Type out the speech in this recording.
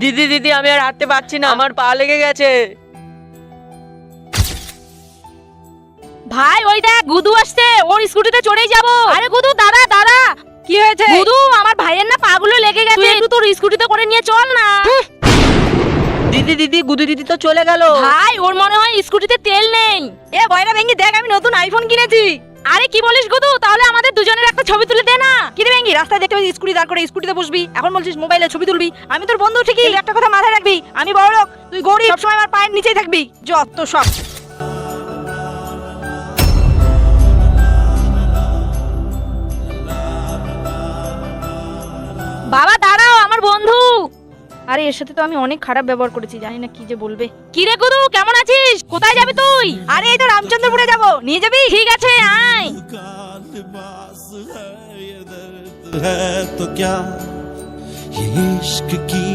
দিদি দিদি আমি আর হাঁটতে পারছি না, আমার পা লেগে গেছে। ভাই ওই দেখ গুদু আসছে, ওর স্কুটিতে চড়েই যাবো। আরে গুদু দাঁড়া দাঁড়া। কি হয়েছে? গুদু আমার ভাইয়ের না পাগুলো লেগে গেছে, তুই একটু তোর স্কুটিতে করে নিয়ে চল না। দিদি দিদি গুদু দিদি তো চলে গেল। ভাই ওর মনে হয় স্কুটিতে তেল নেই। এ বয়রা ভেঙ্গি দেখ, আমি নতুন আইফোন কিনেছি। আরে কি বলিস গুদু, তাহলে আমাদের দুজনের একটা ছবি তুলে দে না। কি রে ভেঙ্গি, রাস্তায় দেখতে পাচ্ছি স্কুটি দাঁড় করে স্কুটিতে বসবি, এখন বলছিস মোবাইলে ছবি তুলবি। আমি তোর বন্ধু ঠিকই, কিন্তু একটা কথা মাথায় রাখবি, আমি বড় লোক, তুই গরিব, সবসময় আমার পায়ের নিচেই থাকবি। যত সব। বাবা দাঁড়াও, আমার বন্ধু। আরে এর সাথে তো আমি অনেক খারাপ ব্যবহার করেছি, জানি না কি যে বলবে। কি রে গুদু, কেমন আছিস? কোথায় যাবি তুই? আরে এই তো রামচন্দ্রপুরে যাবো, নিয়ে যাবি? ঠিক আছে আয়। है तो क्या ये इश्क की